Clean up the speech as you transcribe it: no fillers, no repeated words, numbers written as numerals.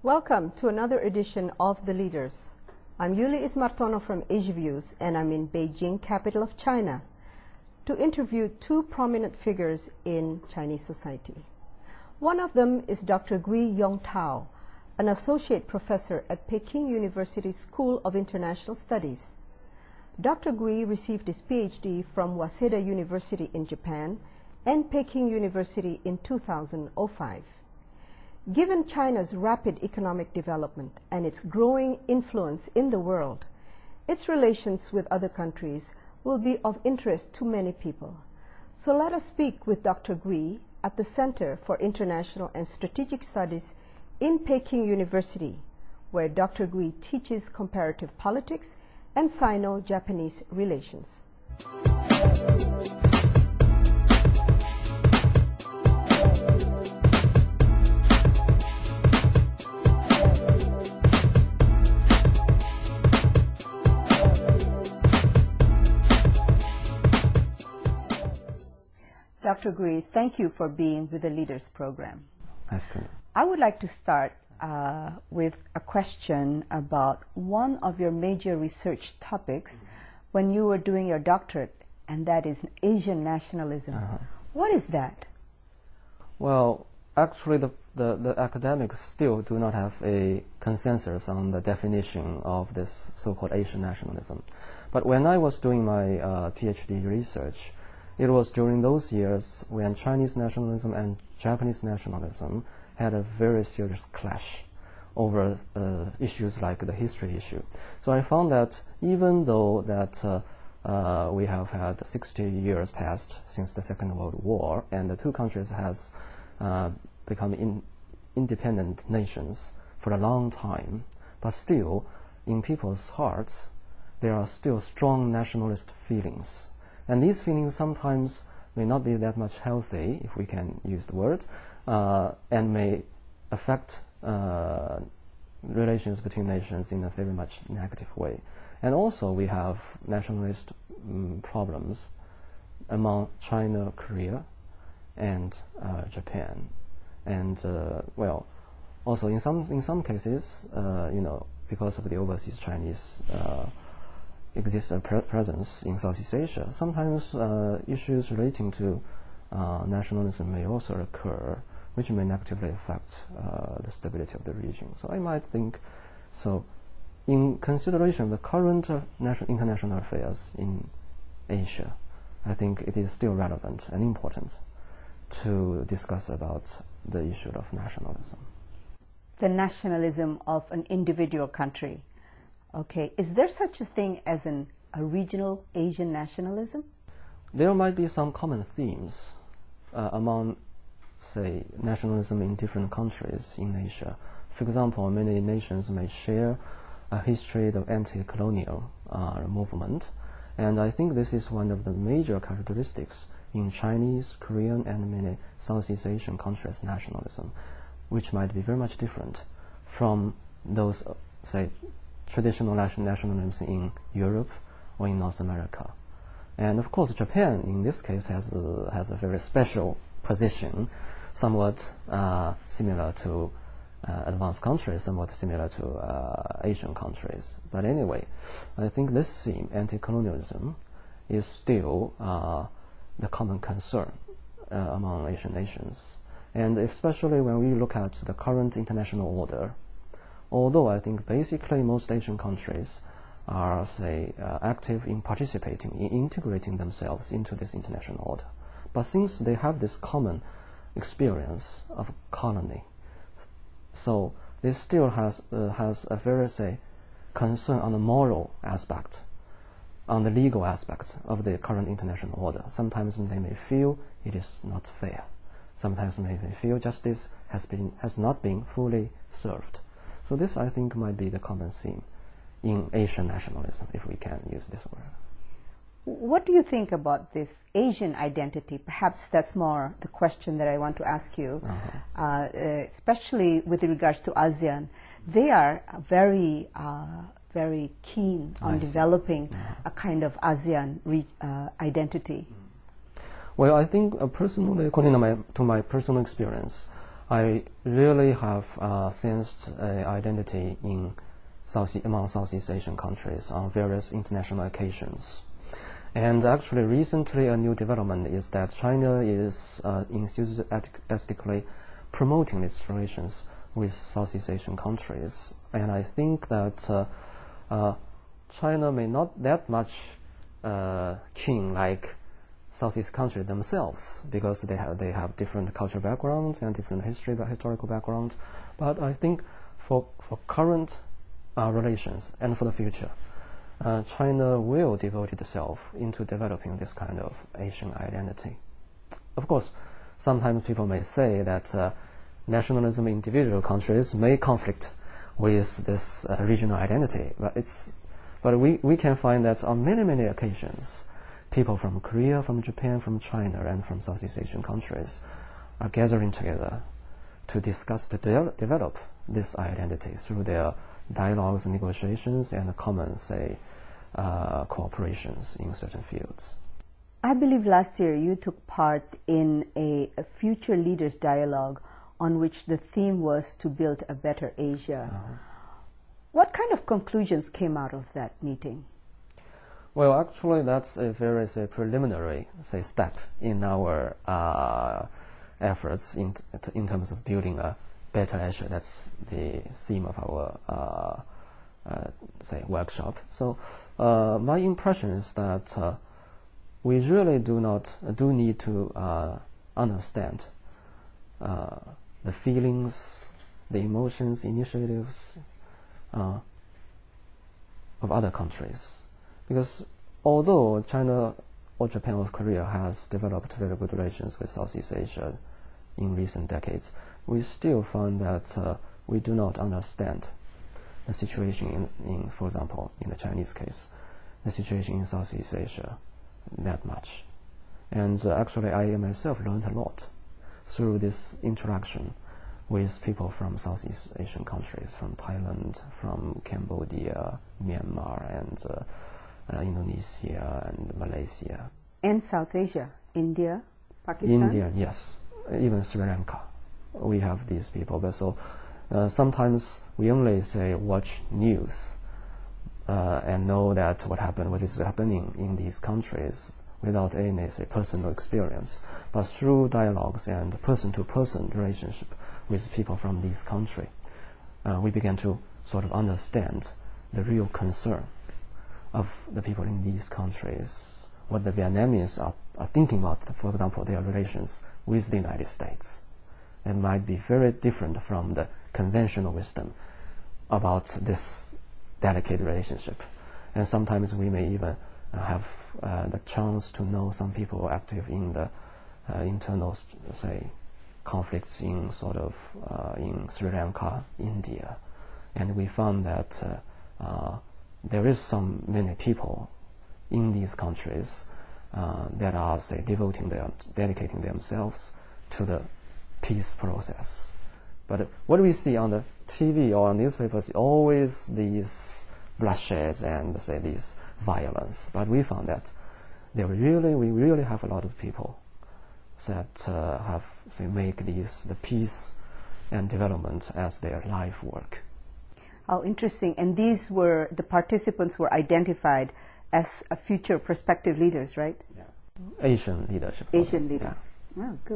Welcome to another edition of The Leaders. I'm Yuli Ismartono from Asia Views, and I'm in Beijing, capital of China, to interview two prominent figures in Chinese society. One of them is Dr. Gui Yong-Tao, an associate professor at Peking University School of International Studies. Dr. Gui received his PhD from Waseda University in Japan and Peking University in 2005. Given China's rapid economic development and its growing influence in the world, its relations with other countries will be of interest to many people. So let us speak with Dr. Gui at the Center for International and Strategic Studies in Peking University, where Dr. Gui teaches comparative politics and Sino-Japanese relations. Dr. Gui, thank you for being with the Leaders Program. Nice to meet you. I would like to start with a question about one of your major research topics when you were doing your doctorate, and that is Asian nationalism. What is that? Well, actually the academics still do not have a consensus on the definition of this so-called Asian nationalism. But when I was doing my PhD research, it was during those years when Chinese nationalism and Japanese nationalism had a very serious clash over issues like the history issue. So I found that even though that we have had 60 years passed since the Second World War, and the two countries has become independent nations for a long time, but still in people's hearts there are still strong nationalist feelings. And these feelings sometimes may not be that much healthy, if we can use the word, and may affect relations between nations in a very much negative way. And also we have nationalist problems among China, Korea, and Japan. And well, also in some cases, because of the overseas Chinese exists a presence in Southeast Asia, sometimes issues relating to nationalism may also occur, which may negatively affect the stability of the region. So I might think, so in consideration of the current international affairs in Asia, I think it is still relevant and important to discuss about the issue of nationalism. The nationalism of an individual country. Okay, is there such a thing as a regional Asian nationalism? There might be some common themes among, say, nationalism in different countries in Asia. For example, many nations may share a history of anti-colonial movement, and I think this is one of the major characteristics in Chinese, Korean, and many Southeast Asian countries' nationalism, which might be very much different from those, say, traditional nationalisms in Europe or in North America. And of course Japan in this case has a very special position, somewhat similar to advanced countries, somewhat similar to Asian countries. But anyway, I think this theme, anti-colonialism, is still the common concern among Asian nations. And especially when we look at the current international order, although I think basically most Asian countries are, say, active in participating, in integrating themselves into this international order. But since they have this common experience of colony, so this still has a very, say, concern on the moral aspect, on the legal aspect of the current international order. Sometimes they may feel it is not fair. Sometimes they may feel justice has not been fully served. So this, I think, might be the common theme in Asian nationalism, if we can use this word. What do you think about this Asian identity? Perhaps that's more the question that I want to ask you, especially with regards to ASEAN. They are very, very keen on developing a kind of ASEAN identity. Well, I think personally, according to my personal experience, I really have sensed an identity among Southeast Asian countries on various international occasions. And actually recently a new development is that China is enthusiastically promoting its relations with Southeast Asian countries. And I think that China may not that much keen like Southeast countries themselves, because they have different cultural backgrounds and different historical background. But I think for current relations and for the future, China will devote itself into developing this kind of Asian identity. Of course, sometimes people may say that nationalism in individual countries may conflict with this regional identity, but we can find that on many occasions, people from Korea, from Japan, from China, and from Southeast Asian countries are gathering together to discuss, to develop this identity through their dialogues, negotiations, and common, cooperations in certain fields. I believe last year you took part in a future leaders dialogue on which the theme was to build a better Asia. What kind of conclusions came out of that meeting? Well, actually, that's a very preliminary step in our efforts in terms of building a better Asia. That's the theme of our workshop. So my impression is that we really do need to understand the feelings, the emotions, initiatives of other countries. Because although China or Japan or Korea has developed very good relations with Southeast Asia in recent decades, we still find that we do not understand the situation for example, in the Chinese case, the situation in Southeast Asia that much. And actually I myself learned a lot through this interaction with people from Southeast Asian countries, from Thailand, from Cambodia, Myanmar, and Indonesia and Malaysia. And South Asia, India, Pakistan? India, yes. Even Sri Lanka. We have these people. But so sometimes we only watch news and know that what is happening in these countries without any personal experience. But through dialogues and person-to-person relationship with people from this country, we began to sort of understand the real concern of the people in these countries, what the Vietnamese are thinking about, for example, their relations with the United States. It might be very different from the conventional wisdom about this delicate relationship. And sometimes we may even have the chance to know some people active in the internal, conflicts in in Sri Lanka, India. And we found that there is many people in these countries that are, dedicating themselves to the peace process. But what we see on the TV or newspapers is always these bloodshed and these violence. But we found that we really have a lot of people that make the peace and development as their life work. How interesting. And the participants were identified as future prospective leaders, right? Yeah. Asian leadership. Asian leaders. Yeah. Oh, good.